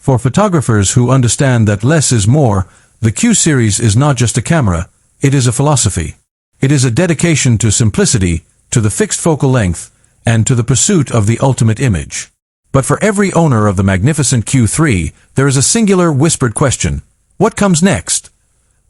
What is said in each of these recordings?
For photographers who understand that less is more, the Q series is not just a camera, it is a philosophy. It is a dedication to simplicity, to the fixed focal length, and to the pursuit of the ultimate image. But for every owner of the magnificent Q3, there is a singular whispered question. What comes next?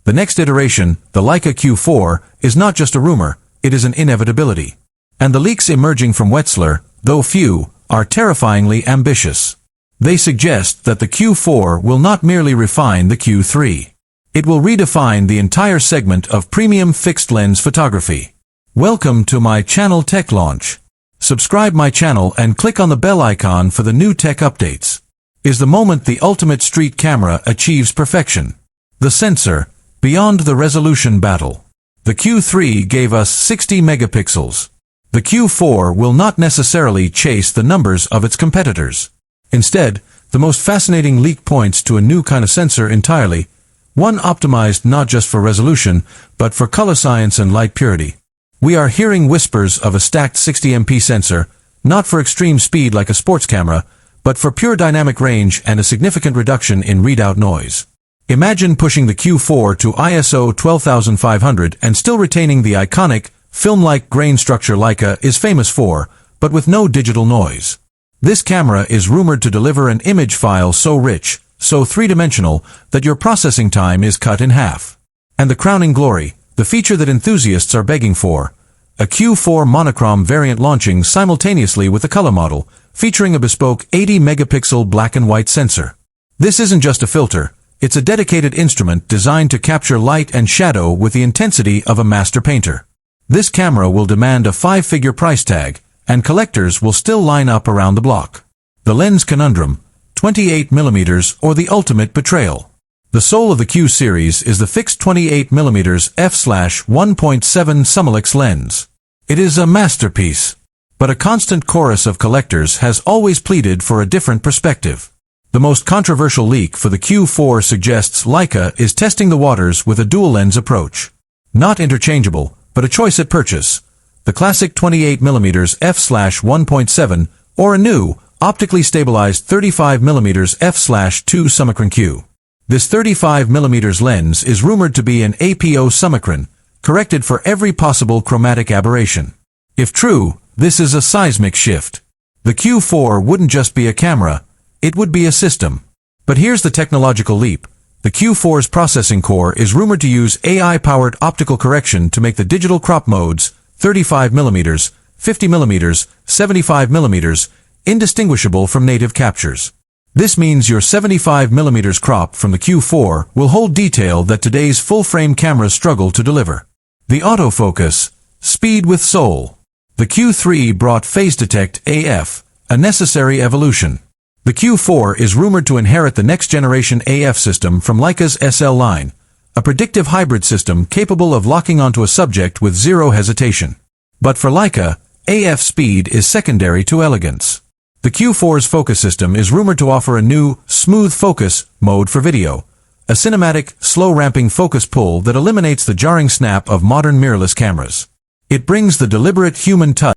The next iteration, the Leica Q4, is not just a rumor, it is an inevitability. And the leaks emerging from Wetzlar, though few, are terrifyingly ambitious. They suggest that the Q4 will not merely refine the Q3. It will redefine the entire segment of premium fixed-lens photography. Welcome to my channel Tech Launch. Subscribe my channel and click on the bell icon for the new tech updates. Is the moment the ultimate street camera achieves perfection. The sensor, beyond the resolution battle. The Q3 gave us 60 megapixels. The Q4 will not necessarily chase the numbers of its competitors. Instead, the most fascinating leak points to a new kind of sensor entirely, one optimized not just for resolution, but for color science and light purity. We are hearing whispers of a stacked 60MP sensor, not for extreme speed like a sports camera, but for pure dynamic range and a significant reduction in readout noise. Imagine pushing the Q4 to ISO 12500 and still retaining the iconic, film-like grain structure Leica is famous for, but with no digital noise. This camera is rumored to deliver an image file so rich, so three-dimensional, that your processing time is cut in half. And the crowning glory, the feature that enthusiasts are begging for, a Q4 monochrome variant launching simultaneously with the color model, featuring a bespoke 80-megapixel black and white sensor. This isn't just a filter, it's a dedicated instrument designed to capture light and shadow with the intensity of a master painter. This camera will demand a 5-figure price tag, and collectors will still line up around the block. The lens conundrum, 28mm or the ultimate betrayal. The soul of the Q series is the fixed 28mm f/1.7 Summilux lens. It is a masterpiece, but a constant chorus of collectors has always pleaded for a different perspective. The most controversial leak for the Q4 suggests Leica is testing the waters with a dual-lens approach. Not interchangeable, but a choice at purchase. The classic 28mm f/1.7 or a new, optically stabilized 35mm f/2 Summicron Q. This 35mm lens is rumored to be an APO Summicron, corrected for every possible chromatic aberration. If true, this is a seismic shift. The Q4 wouldn't just be a camera, it would be a system. But here's the technological leap. The Q4's processing core is rumored to use AI-powered optical correction to make the digital crop modes, 35mm, 50mm, 75mm, indistinguishable from native captures. This means your 75mm crop from the Q4 will hold detail that today's full-frame cameras struggle to deliver. The autofocus, speed with soul. The Q3 brought phase detect AF, a necessary evolution. The Q4 is rumored to inherit the next-generation AF system from Leica's SL line, a predictive hybrid system capable of locking onto a subject with zero hesitation. But for Leica, AF speed is secondary to elegance. The Q4's focus system is rumored to offer a new, smooth focus mode for video, a cinematic, slow-ramping focus pull that eliminates the jarring snap of modern mirrorless cameras. It brings the deliberate human touch